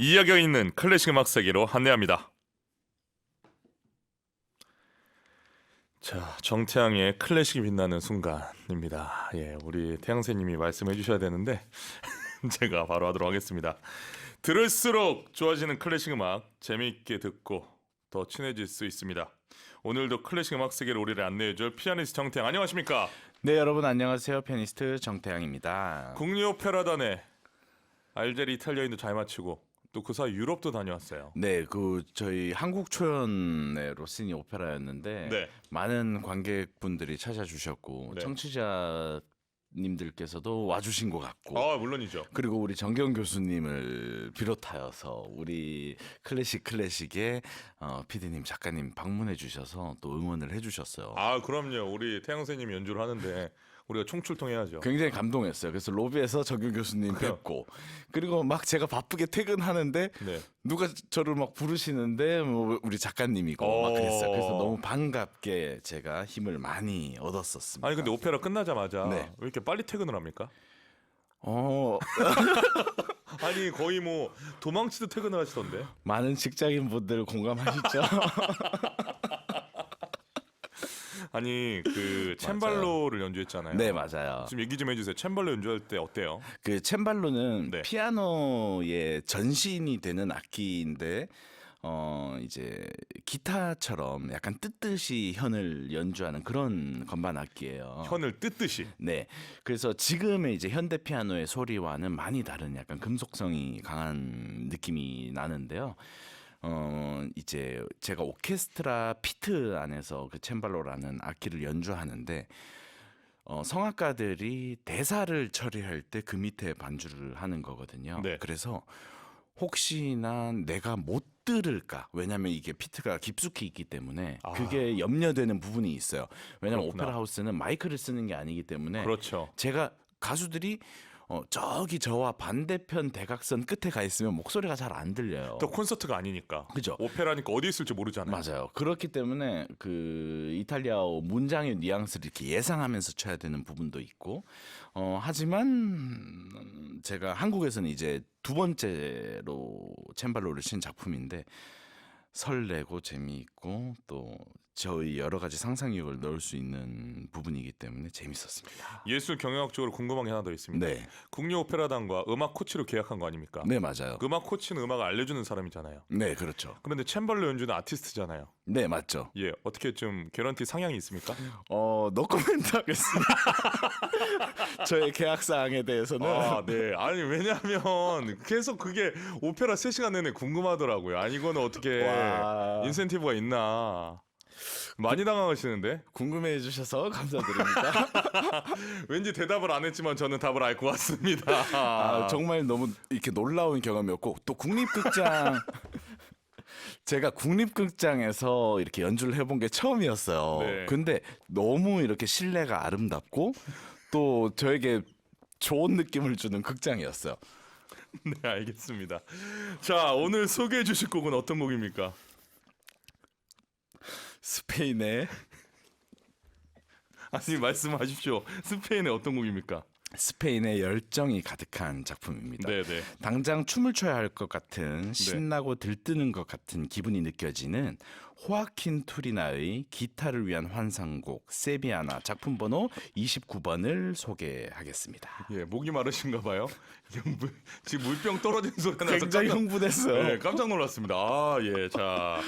이야기가 있는 클래식 음악 세계로 안내합니다. 자, 정태양의 클래식이 빛나는 순간입니다. 예, 우리 태양새님이 말씀해 주셔야 되는데 제가 바로 하도록 하겠습니다. 들을수록 좋아지는 클래식 음악, 재미있게 듣고 더 친해질 수 있습니다. 오늘도 클래식 음악 세계를 우리를 안내해줄 피아니스트 정태양, 안녕하십니까? 네, 여러분 안녕하세요. 피아니스트 정태양입니다. 국립오페라단에 알제리 이탈리아인도 잘 마치고 또 그 사이 유럽도 다녀왔어요. 네, 저희 한국 초연의 로시니 오페라였는데 네. 많은 관객분들이 찾아주셨고 네. 청취자님들께서도 와주신 것 같고 아, 물론이죠. 그리고 우리 정경 교수님을 비롯하여서 우리 클래식의 PD님 작가님 방문해 주셔서 또 응원을 해주셨어요. 아, 그럼요. 우리 태양새님이 연주를 하는데 우리가 총출동해야죠. 굉장히 감동했어요. 그래서 로비에서 정경 교수님 뵙고 그리고 막 제가 바쁘게 퇴근하는데 네. 누가 저를 막 부르시는데 뭐 우리 작가님이고 막 그랬어요. 그래서 너무 반갑게 제가 힘을 많이 얻었었습니다. 아니 근데 오페라 끝나자마자 네. 왜 이렇게 빨리 퇴근을 합니까? 어, 아니 거의 뭐 도망치듯 퇴근을 하시던데. 많은 직장인 분들 공감하시죠? 아니 그 챈발로를 연주했잖아요. 네, 맞아요. 좀 얘기 좀 해주세요. 챈발로 연주할 때 어때요? 그 챈발로는 네. 피아노의 전신이 되는 악기인데 이제 기타처럼 약간 뜯듯이 현을 연주하는 그런 건반 악기예요. 현을 뜯듯이. 네. 그래서 지금의 이제 현대 피아노의 소리와는 많이 다른 약간 금속성이 강한 느낌이 나는데요. 이제 제가 오케스트라 피트 안에서 그 챈발로라는 악기를 연주하는데 성악가들이 대사를 처리할 때 그 밑에 반주를 하는 거거든요. 네. 그래서 혹시나 내가 못 들을까? 왜냐하면 이게 피트가 깊숙이 있기 때문에 그게 염려되는 부분이 있어요. 왜냐하면 그렇구나. 오페라 하우스는 마이크를 쓰는 게 아니기 때문에 그렇죠. 제가 가수들이 저기 저와 반대편 대각선 끝에 가 있으면 목소리가 잘 안 들려요. 또 콘서트가 아니니까. 그죠? 오페라니까 어디 있을지 모르잖아요. 맞아요. 그렇기 때문에 그 이탈리아어 문장의 뉘앙스를 이렇게 예상하면서 쳐야 되는 부분도 있고, 하지만 제가 한국에서는 이제 두 번째로 챈발로를 친 작품인데 설레고 재미있고 또 저의 여러 가지 상상력을 넣을 수 있는 부분이기 때문에 재밌었습니다. 예술 경영학적으로 궁금한 게 하나 더 있습니다. 네, 국립오페라단과 음악 코치로 계약한 거 아닙니까? 네 맞아요. 음악 코치는 음악을 알려주는 사람이잖아요. 네, 그렇죠. 그런데 챈발로 연주는 아티스트잖아요. 네, 맞죠. 예, 어떻게 좀 개런티 상향이 있습니까? 노코멘트 하겠습니다. 저의 계약 사항에 대해서는 아, 네. 아니 왜냐하면 계속 그게 오페라 3시간 내내 궁금하더라고요. 아니 이거는 어떻게 와. 인센티브가 있나? 많이 당황하시는데 궁금해 주셔서 감사드립니다. 왠지 대답을 안 했지만 저는 답을 알 것 같습니다. 정말 너무 이렇게 놀라운 경험이었고 또 국립극장 제가 국립극장에서 이렇게 연주를 해본 게 처음이었어요. 네. 근데 너무 이렇게 실내가 아름답고 또 저에게 좋은 느낌을 주는 극장이었어요. 네, 알겠습니다. 자, 오늘 소개해 주실 곡은 어떤 곡입니까? 스페인의 아니 말씀하십시오. 스페인의 어떤 곡입니까? 스페인의 열정이 가득한 작품입니다. 네, 네. 당장 춤을 춰야 할 것 같은 신나고 들뜨는 것 같은 기분이 느껴지는 호아킨 투리나의 기타를 위한 환상곡 세비야나 작품 번호 29번을 소개하겠습니다. 예, 목이 마르신가 봐요. 지금 물병 떨어진 소리가 나서 굉장히 흥분했어요. 네, 깜짝 놀랐습니다. 아, 예. 자,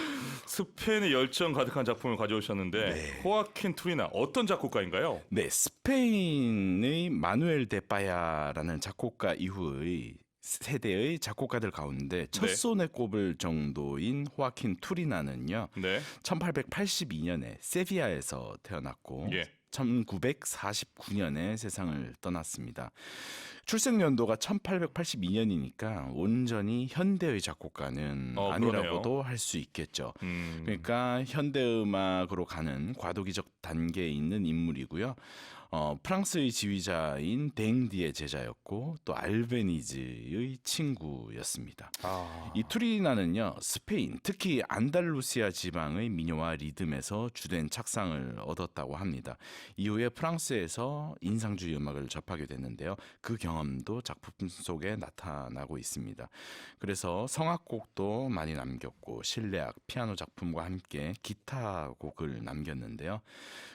스페인의 열정 가득한 작품을 가져오셨는데 호아킨 투리나 어떤 작곡가인가요? 네, 스페인의 마누엘 데 빠야라는 작곡가 이후의 세대의 작곡가들 가운데 첫 네. 손에 꼽을 정도인 호아킨 투리나는요. 네. 1882년에 세비야에서 태어났고 예. 1949년에 세상을 떠났습니다. 출생 연도가 1882년이니까 온전히 현대의 작곡가는 아니라고도 할 수 있겠죠. 그러니까 현대 음악으로 가는 과도기적 단계에 있는 인물이고요. 프랑스의 지휘자인 댕디의 제자였고 또 알베니즈의 친구였습니다. 이 투리나는요 스페인 특히 안달루시아 지방의 민요와 리듬에서 주된 착상을 얻었다고 합니다. 이후에 프랑스에서 인상주의 음악을 접하게 됐는데요. 그 경험도 작품 속에 나타나고 있습니다. 그래서 성악곡도 많이 남겼고 실내악, 피아노 작품과 함께 기타 곡을 남겼는데요.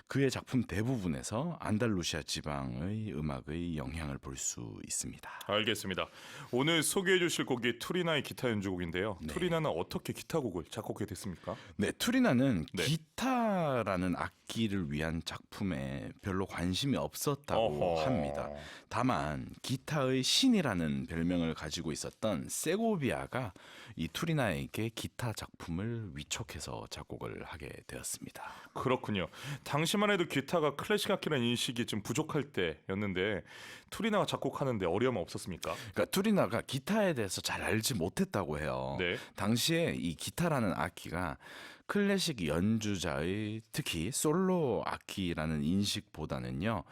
그의 작품 대부분에서 안달루시아 지방의 음악의 영향을 볼 수 있습니다. 알겠습니다. 오늘 소개해 주실 곡이 투리나의 기타 연주곡인데요. 네. 투리나는 어떻게 기타곡을 작곡하게 됐습니까? 네, 투리나는 네. 기타라는 악기를 위한 작품에 별로 관심이 없었다고 어허. 합니다. 다만 기타의 신이라는 별명을 가지고 있었던 세고비아가 이 투리나에게 기타 작품을 위촉해서 작곡을 하게 되었습니다. 그렇군요. 당시만 해도 기타가 클래식 악기라는 인식이 좀 부족할 때였는데 투리나가 작곡하는데 어려움 없었습니까? 그러니까 투리나가 기타에 대해서 잘 알지 못했다고 해요. 네. 당시에 이 기타라는 악기가 클래식 연주자의 특히 솔로 악기라는 인식보다는요,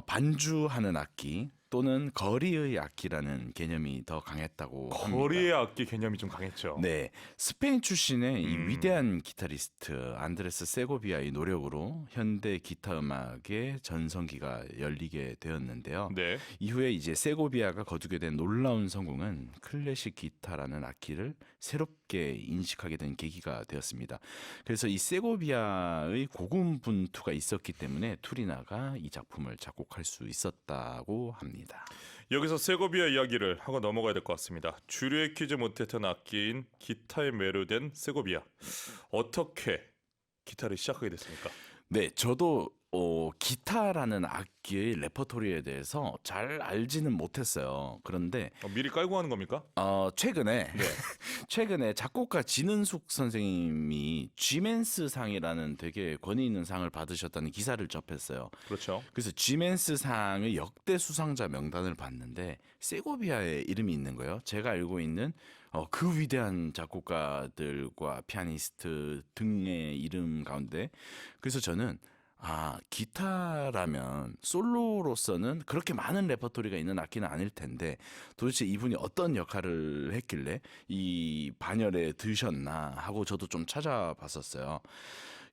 반주하는 악기 또는 거리의 악기라는 개념이 더 강했다고 합니다. 거리의 악기 개념이 좀 강했죠. 네, 스페인 출신의 이 음. 위대한 기타리스트 안드레스 세고비아의 노력으로 현대 기타 음악의 전성기가 열리게 되었는데요. 네. 이후에 이제 세고비아가 거두게 된 놀라운 성공은 클래식 기타라는 악기를 새롭게 인식하게 된 계기가 되었습니다. 그래서 이 세고비아의 고군분투가 있었기 때문에 투리나가 이 작품을 작곡할 수 있었다고 합니다. 여기서 세고비아 이야기를 하고 넘어가야 될 것 같습니다. 주류에 끼지 못했던 악기인 기타에 매료된 세고비아. 어떻게 기타를 시작하게 됐습니까? 네, 저도 기타라는 악기의 레퍼토리에 대해서 잘 알지는 못했어요. 그런데 미리 깔고 하는 겁니까? 최근에 네. 최근에 작곡가 진은숙 선생님이 쥐맨스 상이라는 되게 권위 있는 상을 받으셨다는 기사를 접했어요. 그렇죠. 그래서 쥐맨스 상의 역대 수상자 명단을 봤는데 세고비아의 이름이 있는 거예요. 제가 알고 있는 그 위대한 작곡가들과 피아니스트 등의 이름 가운데, 그래서 저는 기타라면 솔로로서는 그렇게 많은 레퍼토리가 있는 악기는 아닐 텐데 도대체 이분이 어떤 역할을 했길래 이 반열에 드셨나 하고 저도 좀 찾아봤었어요.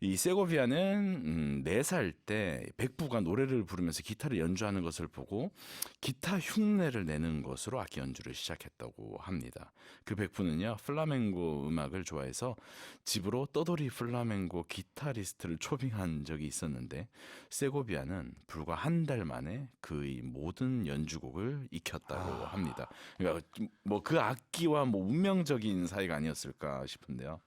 이 세고비아는 4살 때 백부가 노래를 부르면서 기타를 연주하는 것을 보고 기타 흉내를 내는 것으로 악기 연주를 시작했다고 합니다. 그 백부는요, 플라멩고 음악을 좋아해서 집으로 떠돌이 플라멩고 기타리스트를 초빙한 적이 있었는데 세고비아는 불과 한 달 만에 그의 모든 연주곡을 익혔다고 합니다. 그러니까 뭐 그 악기와 뭐 운명적인 사이가 아니었을까 싶은데요.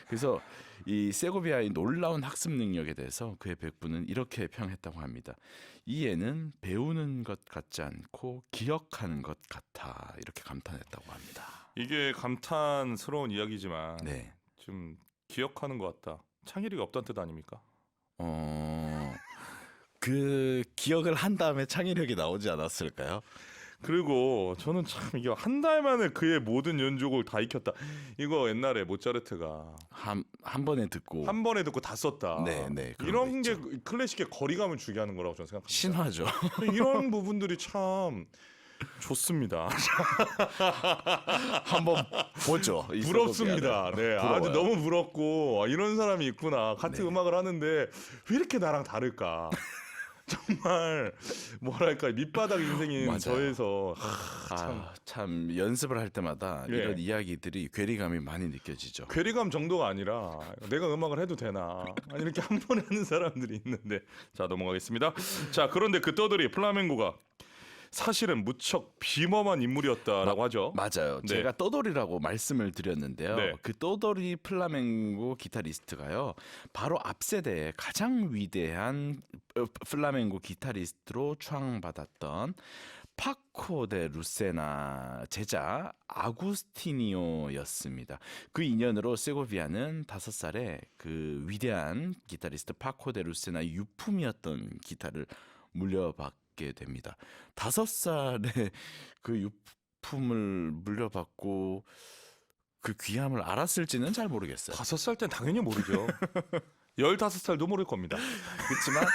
그래서 이 세고비아의 놀라운 학습 능력에 대해서 그의 백부는 이렇게 평했다고 합니다. 이 애는 배우는 것 같지 않고 기억하는 것 같아, 이렇게 감탄했다고 합니다. 이게 감탄스러운 이야기지만 네. 좀 기억하는 것 같다. 창의력이 없다는 뜻 아닙니까? 그 기억을 한 다음에 창의력이 나오지 않았을까요? 그리고 저는 참 이게 한 달 만에 그의 모든 연주곡을 다 익혔다. 이거 옛날에 모차르트가 한 번에 듣고 한 번에 듣고 다 썼다. 네, 네, 그런 이런 거 게 있죠. 클래식의 거리감을 주게 하는 거라고 저는 생각합니다. 신화죠. 이런 부분들이 참 좋습니다. 한번 보죠. 이 부럽습니다. 세고비아를. 네, 아주 부러워요. 너무 부럽고 이런 사람이 있구나. 같은 네. 음악을 하는데 왜 이렇게 나랑 다를까? 정말 뭐랄까 밑바닥 인생인 맞아요. 저에서 참 연습을 할 때마다 예. 이런 이야기들이 괴리감이 많이 느껴지죠. 괴리감 정도가 아니라 내가 음악을 해도 되나? 아니 이렇게 한 번에 하는 사람들이 있는데. 자, 넘어가겠습니다. 자, 그런데 그 떠돌이 플라멩고가 사실은 무척 비범한 인물이었다라고 하죠. 맞아요. 네. 제가 떠돌이라고 말씀을 드렸는데요. 네. 그 떠돌이 플라멩고 기타리스트가요, 바로 앞 세대의 가장 위대한 플라멩고 기타리스트로 추앙받았던 파코 데 루세나 제자 아구스티니오였습니다. 그 인연으로 세고비아는 5살에 그 위대한 기타리스트 파코 데 루세나의 유품이었던 기타를 물려받게 됩니다. 5살에 그 유품을 물려받고 그 귀함을 알았을지는 잘 모르겠어요. 5살 땐 당연히 모르죠. 15살도 모를 겁니다. 그렇지만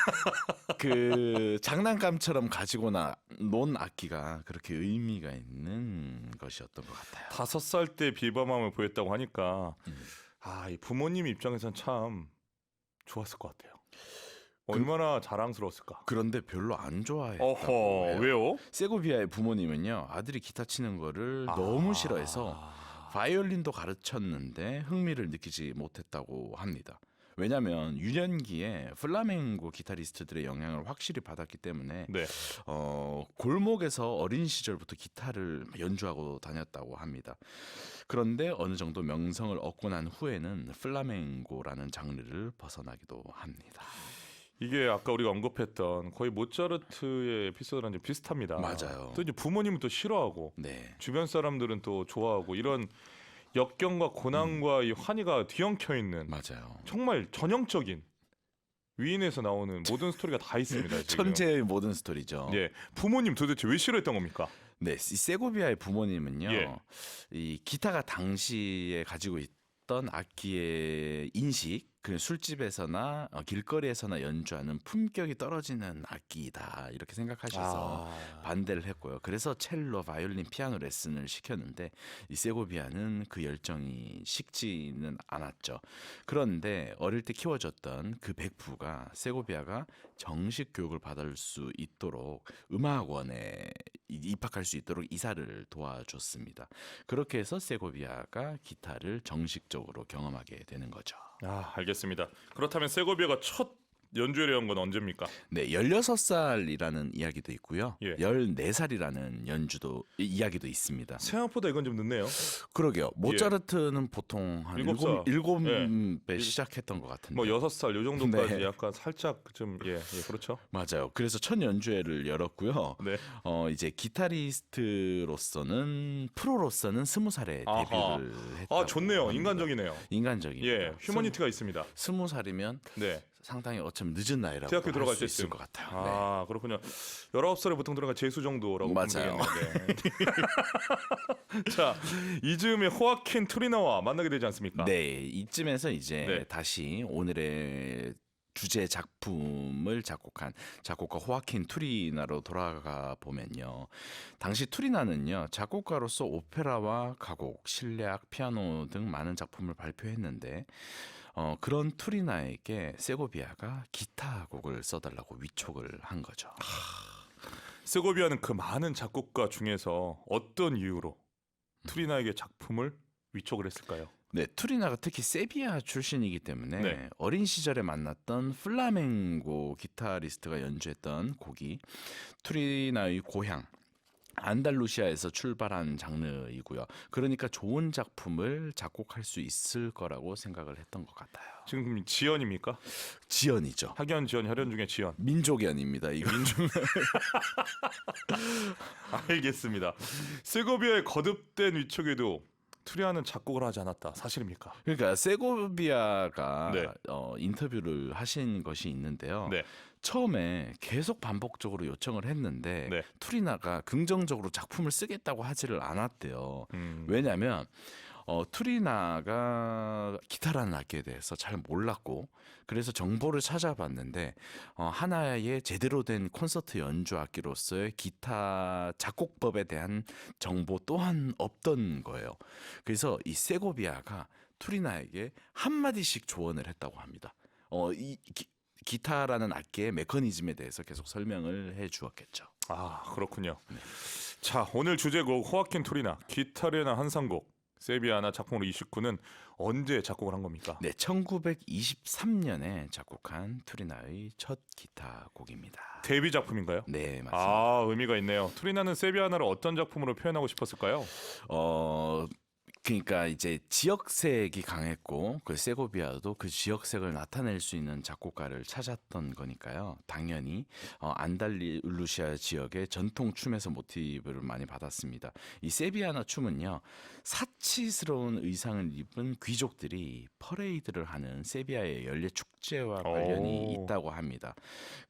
그 장난감처럼 가지고 논 악기가 그렇게 의미가 있는 것이었던 것 같아요. 5살 때 비범함을 보였다고 하니까 이 부모님 입장에선 참 좋았을 것 같아요. 얼마나 자랑스러웠을까. 그런데 별로 안 좋아했다고 어허, 해요. 왜요? 세고비아의 부모님은요, 아들이 기타 치는 거를 너무 싫어해서 바이올린도 가르쳤는데 흥미를 느끼지 못했다고 합니다. 왜냐하면 유년기에 플라멩고 기타리스트들의 영향을 확실히 받았기 때문에 네. 골목에서 어린 시절부터 기타를 연주하고 다녔다고 합니다. 그런데 어느 정도 명성을 얻고 난 후에는 플라멩고라는 장르를 벗어나기도 합니다. 이게 아까 우리가 언급했던 거의 모차르트의 에피소드랑 좀 비슷합니다. 맞아요. 또 이제 부모님은 또 싫어하고 네. 주변 사람들은 또 좋아하고 이런 역경과 고난과 이 환희가 뒤엉켜 있는 맞아요. 정말 전형적인 위인에서 나오는 모든 스토리가 다 있습니다. 지금. 천재의 모든 스토리죠. 예, 부모님 도대체 왜 싫어했던 겁니까? 네, 이 세고비아의 부모님은요, 예. 이 기타가 당시에 가지고 있던 악기의 인식, 그 술집에서나 길거리에서나 연주하는 품격이 떨어지는 악기다 이렇게 생각하셔서 반대를 했고요. 그래서 첼로, 바이올린, 피아노 레슨을 시켰는데 이 세고비아는 그 열정이 식지는 않았죠. 그런데 어릴 때 키워줬던 그 백부가 세고비아가 정식 교육을 받을 수 있도록 음악원에 입학할 수 있도록 이사를 도와줬습니다. 그렇게 해서 세고비아가 기타를 정식적으로 경험하게 되는 거죠. 알겠습니다. 그렇다면 세고비아가 첫 연주회를 한 건 언제입니까? 네, 16살이라는 이야기도 있고요. 예. 14살이라는 이야기도 있습니다. 생각보다 이건 좀 늦네요. 그러게요. 모차르트는 보통 한 일곱 살. 7배 시작했던 것 같은데. 뭐 6살 요 정도까지 네. 약간 살짝 좀 그렇죠. 맞아요. 그래서 첫 연주회를 열었고요. 네. 이제 기타리스트로서는 프로로서는 20살에 아하. 데뷔를 했다고 좋네요. 합니다. 인간적이네요. 인간적입니다. 예, 휴머니티가 있습니다. 20살이면 네. 상당히 어쩌면 늦은 나이라고 대학교 들어갈 수 때 있을 것 같아요. 그렇군요. 19살에 보통 들어간 재수 정도라고 보면 맞아요. 되겠는데. 자, 이즈음에 호아킨 투리나와 만나게 되지 않습니까? 네, 이쯤에서 이제 네. 다시 오늘의 주제 작품을 작곡한 작곡가 호아킨 투리나로 돌아가 보면요. 당시 투리나는요, 작곡가로서 오페라와 가곡, 실내악, 피아노 등 많은 작품을 발표했는데 그런 투리나에게 세고비아가 기타 곡을 써달라고 위촉을 한 거죠. 세고비아는 그 많은 작곡가 중에서 어떤 이유로 투리나에게 작품을 위촉을 했을까요? 네, 투리나가 특히 세비야 출신이기 때문에 네. 어린 시절에 만났던 플라멩고 기타리스트가 연주했던 곡이 투리나의 고향 안달루시아에서 출발한 장르이고요. 그러니까 좋은 작품을 작곡할 수 있을 거라고 생각을 했던 것 같아요. 지금 지연입니까? 지연이죠. 학연, 지연, 혈연 중에 지연. 민족연입니다. 이거 알겠습니다. 세고비아의 거듭된 위촉에도 투리나는 작곡을 하지 않았다. 사실입니까? 그러니까 세고비아가 네. 인터뷰를 하신 것이 있는데요. 네. 처음에 계속 반복적으로 요청을 했는데 네. 투리나가 긍정적으로 작품을 쓰겠다고 하지를 않았대요. 음. 왜냐하면 투리나가 기타라는 악기에 대해서 잘 몰랐고 그래서 정보를 찾아봤는데 하나의 제대로 된 콘서트 연주 악기로서의 기타 작곡법에 대한 정보 또한 없던 거예요. 그래서 이 세고비아가 투리나에게 한마디씩 조언을 했다고 합니다. 기타라는 악기의 메커니즘에 대해서 계속 설명을 해 주었겠죠. 그렇군요. 자, 오늘 주제곡 호아킨 투리나 기타레나 한상곡 세비야나 작품으로 29는 언제 작곡을 한 겁니까? 네, 1923년에 작곡한 투리나의 첫 기타 곡입니다. 데뷔 작품인가요? 네, 맞습니다. 의미가 있네요. 투리나는 세비야나를 어떤 작품으로 표현하고 싶었을까요? 그러니까 이제 지역색이 강했고 그 세고비아도 그 지역색을 나타낼 수 있는 작곡가를 찾았던 거니까요. 당연히 안달루시아 지역의 전통 춤에서 모티브를 많이 받았습니다. 이 세비야나 춤은요, 사치스러운 의상을 입은 귀족들이 퍼레이드를 하는 세비야의 연례 축제와 관련이 있다고 합니다.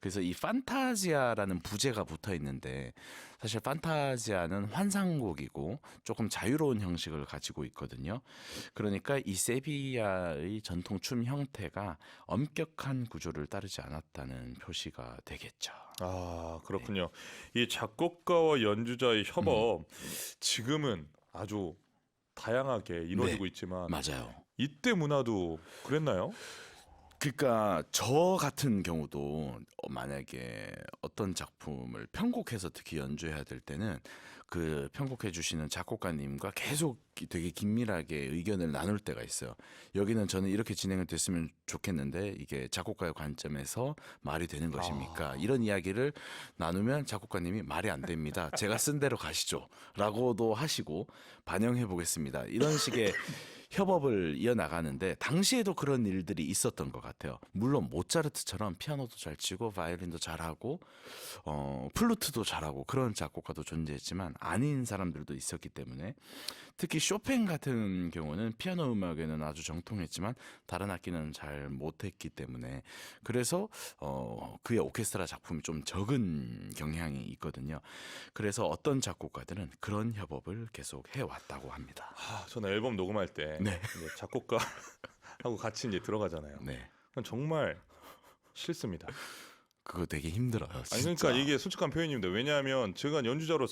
그래서 이 판타지아라는 부제가 붙어 있는데 사실 판타지아는 환상곡이고 조금 자유로운 형식을 가지고 있거든요. 그러니까 이 세비야의 전통 춤 형태가 엄격한 구조를 따르지 않았다는 표시가 되겠죠. 그렇군요. 이 작곡가와 연주자의 협업 지금은 아주 다양하게 이루어지고 네, 있지만 맞아요. 이때 문화도 그랬나요? 그러니까 저 같은 경우도 만약에 어떤 작품을 편곡해서 특히 연주해야 될 때는 그 편곡해 주시는 작곡가님과 계속 되게 긴밀하게 의견을 나눌 때가 있어요. 여기는 저는 이렇게 진행을 됐으면 좋겠는데 이게 작곡가의 관점에서 말이 되는 것입니까? 이런 이야기를 나누면 작곡가님이 말이 안 됩니다. 제가 쓴 대로 가시죠. 라고도 하시고 반영해 보겠습니다. 이런 식의 협업을 이어나가는데 당시에도 그런 일들이 있었던 것 같아요. 물론 모차르트처럼 피아노도 잘 치고 바이올린도 잘하고 플루트도 잘하고 그런 작곡가도 존재했지만 아닌 사람들도 있었기 때문에 특히 쇼팽 같은 경우는 피아노 음악에는 아주 정통했지만 다른 악기는 잘 못했기 때문에 그래서 그의 오케스트라 작품이 좀 적은 경향이 있거든요. 그래서 어떤 작곡가들은 그런 협업을 계속 해왔다고 합니다. 저는 앨범 녹음할 때 네. 이제 작곡가하고 같이 이제 들어가잖아요. 네. 그건 정말 싫습니다. 그거 되게 힘들어요. 아니 진짜. 그러니까 이게 솔직한 표현입니다. 왜냐하면 제가 연주자로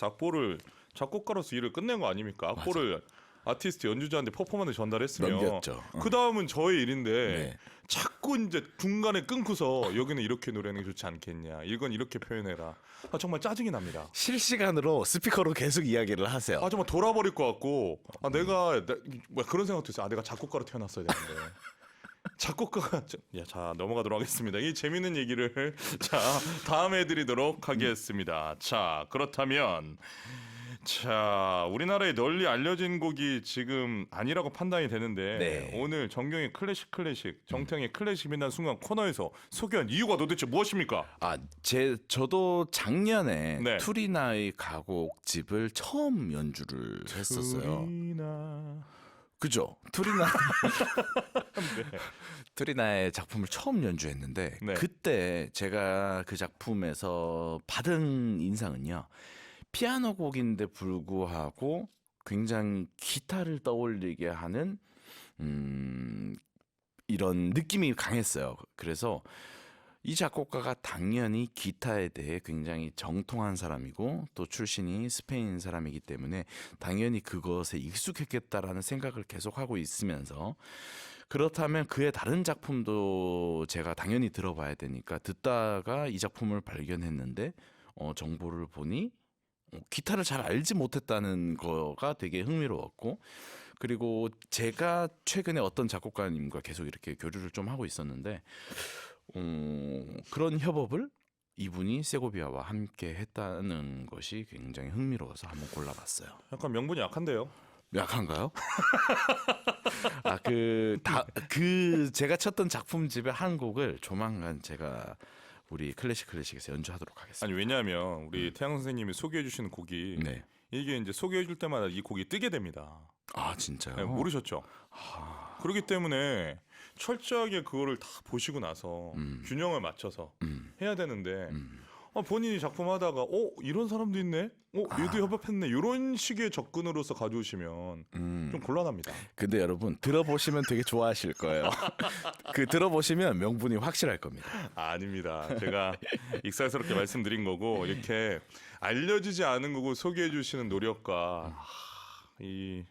작곡가로서 일을 끝낸 거 아닙니까? 악보를 아티스트 연주자한테 퍼포먼스 전달했으면 넘겼죠. 그 다음은 저의 일인데 네. 자꾸 이제 중간에 끊고서 여기는 이렇게 노래하는 게 좋지 않겠냐, 이건 이렇게 표현해라. 정말 짜증이 납니다. 실시간으로 스피커로 계속 이야기를 하세요. 정말 돌아버릴 것 같고 뭐 그런 생각도 있어요. 내가 작곡가로 태어났어야 되는데. 작곡가가 자 넘어가도록 하겠습니다. 이 재밌는 얘기를 자 다음에 해드리도록 하겠습니다. 자 그렇다면 우리나라에 널리 알려진 곡이 지금 아니라고 판단이 되는데 네. 오늘 정경의 클래식 정태영의 클래식 빛난 순간 코너에서 소개한 이유가 도대체 무엇입니까? 저도 작년에 네. 투리나의 가곡집을 처음 연주를 했었어요. 그죠? 투리나의 작품을 처음 연주했는데 네. 그때 제가 그 작품에서 받은 인상은요. 피아노 곡인데 불구하고 굉장히 기타를 떠올리게 하는 이런 느낌이 강했어요. 그래서 이 작곡가가 당연히 기타에 대해 굉장히 정통한 사람이고 또 출신이 스페인 사람이기 때문에 당연히 그것에 익숙했겠다라는 생각을 계속하고 있으면서 그렇다면 그의 다른 작품도 제가 당연히 들어봐야 되니까 듣다가 이 작품을 발견했는데 정보를 보니 기타를 잘 알지 못했다는 거가 되게 흥미로웠고 그리고 제가 최근에 어떤 작곡가님과 계속 이렇게 교류를 좀 하고 있었는데 그런 협업을 이분이 세고비아와 함께 했다는 것이 굉장히 흥미로워서 한번 골라봤어요. 약간 명분이 약한데요. 약한가요? 제가 쳤던 작품집의 한 곡을 조만간 제가 우리 클래식에서 연주하도록 하겠습니다. 아니 왜냐하면 우리 태양 선생님이 소개해 주시는 곡이 네. 이게 이제 소개해 줄 때마다 이 곡이 뜨게 됩니다. 아 진짜요? 네, 모르셨죠? 그렇기 때문에 철저하게 그거를 다 보시고 나서 균형을 맞춰서 해야 되는데 본인이 작품하다가 이런 사람도 있네? 얘도 협업했네? 이런 식의 접근으로서 가져오시면 좀 곤란합니다. 근데 여러분 들어보시면 되게 좋아하실 거예요. 들어보시면 명분이 확실할 겁니다. 아닙니다. 제가 익살스럽게 말씀드린 거고 이렇게 알려지지 않은 곡을 소개해 주시는 노력과 이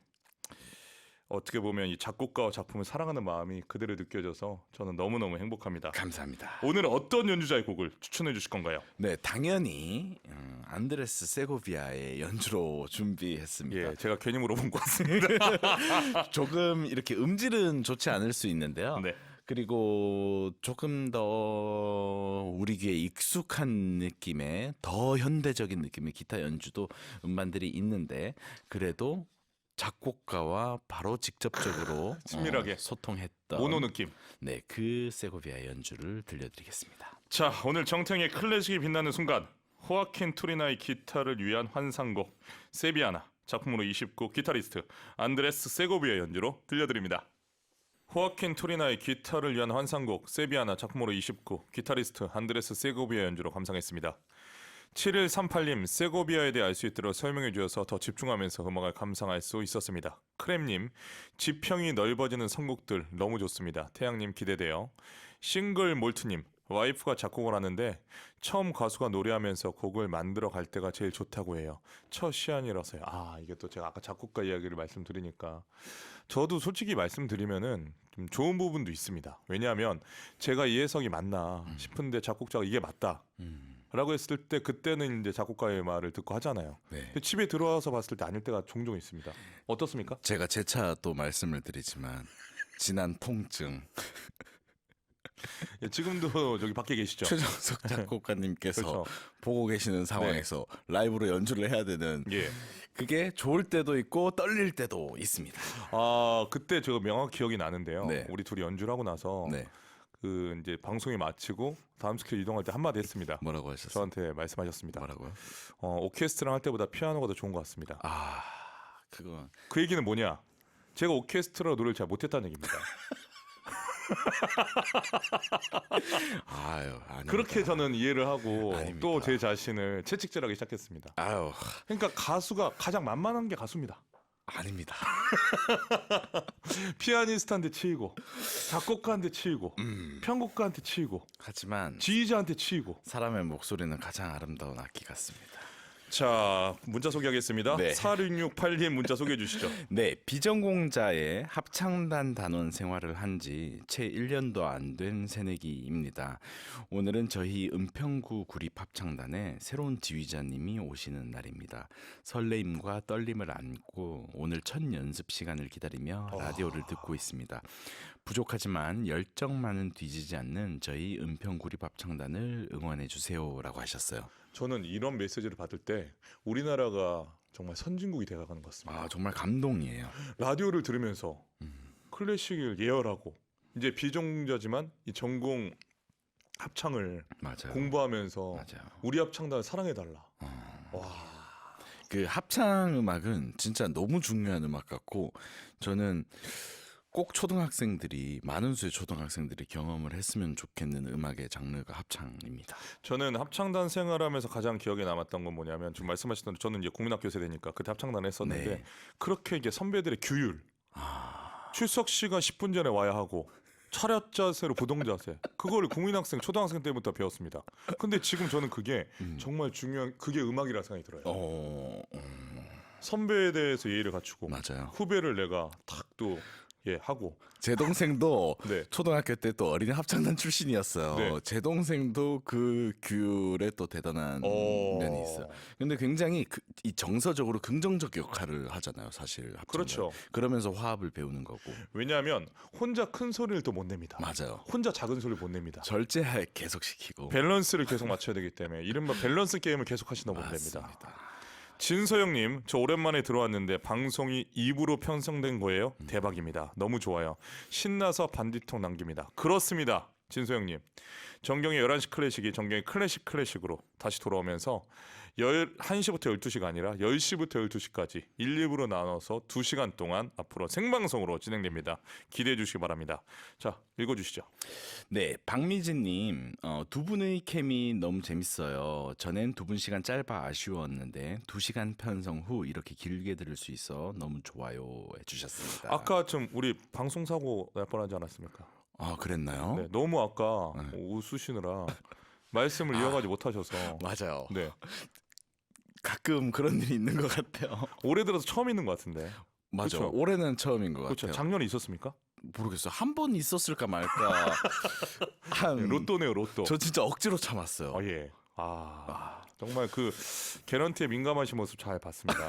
어떻게 보면 이 작곡가와 작품을 사랑하는 마음이 그대로 느껴져서 저는 너무너무 행복합니다. 감사합니다. 오늘은 어떤 연주자의 곡을 추천해 주실 건가요? 네, 당연히 안드레스 세고비아의 연주로 준비했습니다. 예, 제가 괜히 물어본 것 같습니다. 조금 이렇게 음질은 좋지 않을 수 있는데요. 네. 그리고 조금 더 우리 귀에 익숙한 느낌의 더 현대적인 느낌의 기타 연주도 음반들이 있는데 그래도 작곡가와 바로 직접적으로 친밀하게 소통했던 모노 느낌. 네, 그 세고비아 연주를 들려드리겠습니다. 자, 오늘 정태영의 클래식이 빛나는 순간 호아킨 투리나의 기타를 위한 환상곡 세비아나 작품으로 29 기타리스트 안드레스 세고비아 연주로 들려드립니다. 호아킨 투리나의 기타를 위한 환상곡 세비아나 작품으로 29 기타리스트 안드레스 세고비아 연주로 감상했습니다. 7138님 세고비아에 대해 알 수 있도록 설명해 주셔서 더 집중하면서 음악을 감상할 수 있었습니다. 크렘님 지평이 넓어지는 선곡들 너무 좋습니다. 태양님 기대돼요. 싱글 몰트님 와이프가 작곡을 하는데 처음 가수가 노래하면서 곡을 만들어 갈 때가 제일 좋다고 해요. 첫 시안이라서요. 아, 이게 또 제가 아까 작곡가 이야기를 말씀드리니까 저도 솔직히 말씀드리면은 좀 좋은 부분도 있습니다. 왜냐하면 제가 이 해석이 맞나 싶은데 작곡자가 이게 맞다. 라고 했을 때 그때는 이제 작곡가의 말을 듣고 하잖아요. 네. 근데 집에 들어와서 봤을 때 아닐 때가 종종 있습니다. 어떻습니까? 제가 재차 또 말씀을 드리지만 지난 통증 예, 지금도 저기 밖에 계시죠? 최정석 작곡가님께서 그렇죠. 보고 계시는 상황에서 라이브로 연주를 해야 되는 예. 그게 좋을 때도 있고 떨릴 때도 있습니다. 아, 그때 제가 명확히 기억이 나는데요. 네. 우리 둘이 연주를 하고 나서 네. 그 이제 방송이 마치고 다음 스케줄 이동할 때 한마디 했습니다. 뭐라고 하셨어요? 저한테 말씀하셨습니다. 뭐라고요? 오케스트라 할 때보다 피아노가 더 좋은 것 같습니다. 아, 그건 그 얘기는 뭐냐? 제가 오케스트라 노래를 잘 못했다는 얘기입니다. 아유, 아닙니다. 그렇게 저는 이해를 하고 아닙니다. 또 제 자신을 채찍질하기 시작했습니다. 아유, 그러니까 가수가 가장 만만한 게 가수입니다. 아닙니다. 피아니스트한테 치이고 작곡가한테 치이고 편곡가한테 치이고 하지만 지휘자한테 치이고. 사람의 목소리는 가장 아름다운 악기 같습니다. 자, 문자 소개하겠습니다. 네. 4668님 문자 소개해 주시죠. 네, 비전공자의 합창단 단원 생활을 한 지 채 1년도 안 된 새내기입니다. 오늘은 저희 은평구 구립합창단에 새로운 지휘자님이 오시는 날입니다. 설레임과 떨림을 안고 오늘 첫 연습 시간을 기다리며 라디오를 듣고 있습니다. 부족하지만 열정 많은 뒤지지 않는 저희 은평구립합창단을 응원해 주세요라고 하셨어요. 저는 이런 메시지를 받을 때 우리나라가 정말 선진국이 되어가는 것 같습니다. 아, 정말 감동이에요. 라디오를 들으면서 클래식을 예열하고 이제 비전공자지만 이 전공 합창을 맞아요. 공부하면서 맞아요. 우리 합창단 사랑해달라. 와, 그 합창 음악은 진짜 너무 중요한 음악 같고 저는 꼭 초등학생들이 많은 수의 초등학생들이 경험을 했으면 좋겠는 음악의 장르가 합창입니다. 저는 합창단 생활하면서 가장 기억에 남았던 건 뭐냐면 지금 말씀하셨던 대로 저는 이제 국민학교 세대니까 그때 합창단을 했었는데 네. 그렇게 이게 선배들의 규율, 출석 시간 10분 전에 와야 하고 차렷 자세로 부동 자세 그걸 국민학생 초등학생 때부터 배웠습니다. 근데 지금 저는 그게 정말 중요한 그게 음악이라 생각이 들어요. 선배에 대해서 예의를 갖추고 맞아요. 후배를 내가 탁또 하고 제 동생도 네. 초등학교 때 또 어린이 합창단 출신이었어요. 네. 제 동생도 그 규율에 또 대단한 면이 있어요. 근데 굉장히 이 정서적으로 긍정적 역할을 하잖아요, 사실. 합창단. 그렇죠. 그러면서 화합을 배우는 거고. 왜냐하면 혼자 큰 소리를 또 못 냅니다. 맞아요. 혼자 작은 소리를 못 냅니다. 절제할 계속 시키고. 밸런스를 계속 맞춰야 되기 때문에 이른바 밸런스 게임을 계속 하시나 보면 됩니다. 맞습니다. 진서영님, 저 오랜만에 들어왔는데 방송이 2부로 편성된 거예요? 대박입니다. 너무 좋아요. 신나서 반디통 남깁니다. 그렇습니다. 진서영님, 정경의 11시 클래식이 정경의 클래식으로 다시 돌아오면서 1시부터 12시가 아니라 10시부터 12시까지 1, 2부로 나눠서 2시간 동안 앞으로 생방송으로 진행됩니다. 기대해 주시기 바랍니다. 자, 읽어주시죠. 네, 박미진님, 두 분의 케미 너무 재밌어요. 전엔 두 분 시간 짧아 아쉬웠는데 2시간 편성 후 이렇게 길게 들을 수 있어 너무 좋아요 해주셨습니다. 아까 좀 우리 방송 사고 날 뻔하지 않았습니까? 아, 그랬나요? 네, 너무 아까 웃으시느라 말씀을 이어가지 못하셔서 맞아요. 네, 가끔 그런 일이 있는 것 같아요. 올해 들어서 처음 있는 것 같은데. 맞아. 그쵸? 올해는 처음인 것 그렇죠. 같아요. 작년에 있었습니까? 모르겠어요. 한 번 있었을까 말까. 한 로또네요, 로또. 저 진짜 억지로 참았어요. 예. 정말 그 개런티에 민감하신 모습 잘 봤습니다.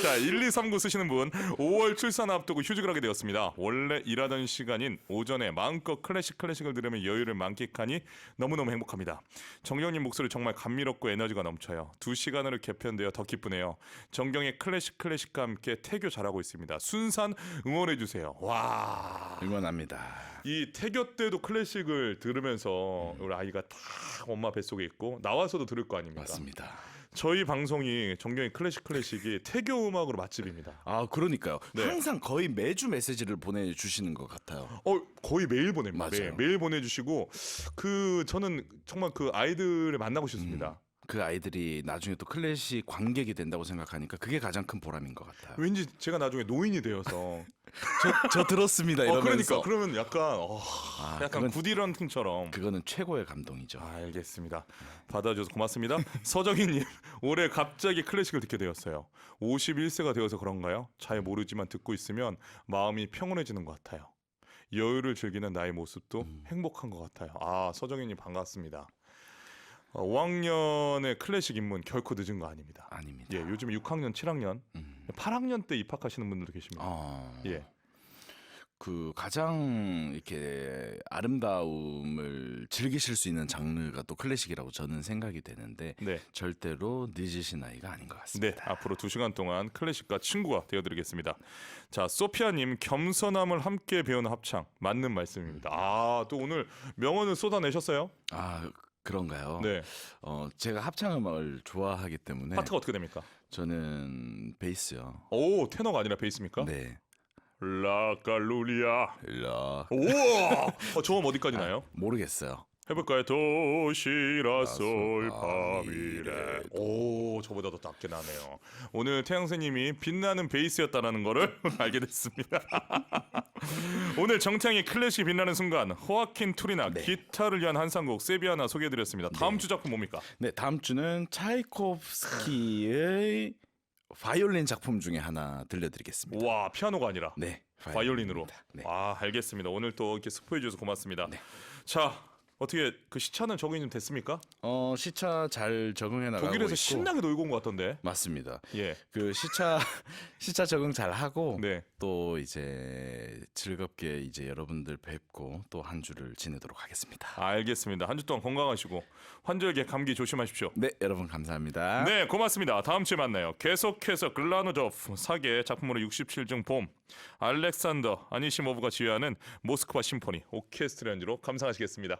자, 1239 쓰시는 분 5월 출산 앞두고 휴직을 하게 되었습니다. 원래 일하던 시간인 오전에 마음껏 클래식을 들으며 여유를 만끽하니 너무너무 행복합니다. 정경님 목소리 정말 감미롭고 에너지가 넘쳐요. 2시간으로 개편되어 더 기쁘네요. 정경의 클래식과 함께 태교 잘하고 있습니다. 순산 응원해주세요. 와, 응원합니다. 이 태교 때도 클래식을 들으면서 우리 아이가 다 엄마 뱃속에 있고 나와서도 들을 거 아닙니까? 맞습니다. 저희 방송이 정경의 클래식이 태교 음악으로 맛집입니다. 아, 그러니까요. 네. 항상 거의 매주 메시지를 보내주시는 것 같아요. 거의 매일 보냅니다. 맞아요. 매일 보내주시고 저는 정말 그 아이들을 만나고 싶습니다. 그 아이들이 나중에 또 클래식 관객이 된다고 생각하니까 그게 가장 큰 보람인 것 같아요. 왠지 제가 나중에 노인이 되어서 저 들었습니다 이러면서. 그러니까 그러면 약간 약간 그건- 구디런팅처럼. 그거는 최고의 감동이죠. 알겠습니다. 받아줘서 고맙습니다. 서정희님, 올해 갑자기 클래식을 듣게 되었어요. 51세가 되어서 그런가요? 잘 모르지만 듣고 있으면 마음이 평온해지는 것 같아요. 여유를 즐기는 나의 모습도 행복한 것 같아요. 서정희님 반갑습니다. 5학년의 클래식 입문 결코 늦은 거 아닙니다. 아닙니다. 예, 요즘 6학년, 7학년, 8학년 때 입학하시는 분들도 계십니다. 예. 그 가장 이렇게 아름다움을 즐기실 수 있는 장르가 또 클래식이라고 저는 생각이 되는데 네. 절대로 늦으신 나이가 아닌 것 같습니다. 네, 앞으로 2시간 동안 클래식과 친구가 되어드리겠습니다. 자, 소피아님, 겸손함을 함께 배우는 합창 맞는 말씀입니다. 또 오늘 명언을 쏟아내셨어요? 그런가요? 네. 제가 합창 음악을 좋아하기 때문에 파트가 어떻게 됩니까? 저는 베이스요. 오, 테너가 아니라 베이스입니까? 네. 라칼루리아. 라 우와. 저음 어디까지 나요? 모르겠어요. 해볼까요? 도시라 솔 파미레. 파미레. 오, 저보다 더 낮게 나네요. 오늘 태양새님이 빛나는 베이스였다라는 거를 알게 됐습니다. 오늘 정태양의 클래식 빛나는 순간 호아킨 투리나 네. 기타를 위한 한상곡 세비야나 소개해드렸습니다. 다음 주 작품 뭡니까? 네, 다음 주는 차이코프스키의 바이올린 작품 중에 하나 들려드리겠습니다. 와, 피아노가 아니라 네, 바이올린으로. 네. 알겠습니다. 오늘 또 이렇게 스포해 주셔서 고맙습니다. 네. 자, 어떻게 그 시차는 적응이 좀 됐습니까? 시차 잘 적응해 나가고 독일에서 있고. 신나게 놀고 온 것 같던데. 맞습니다. 예. 그 시차 적응 잘 하고 네. 또 이제 즐겁게 이제 여러분들 뵙고 또 한 주를 지내도록 하겠습니다. 알겠습니다. 한 주 동안 건강하시고 환절기 감기 조심하십시오. 네, 여러분 감사합니다. 네, 고맙습니다. 다음 주에 만나요. 계속해서 글라누조프 사계 작품으로 67중 봄, 알렉산더 아니시모브가 지휘하는 모스크바 심포니 오케스트라 연주로 감상하시겠습니다.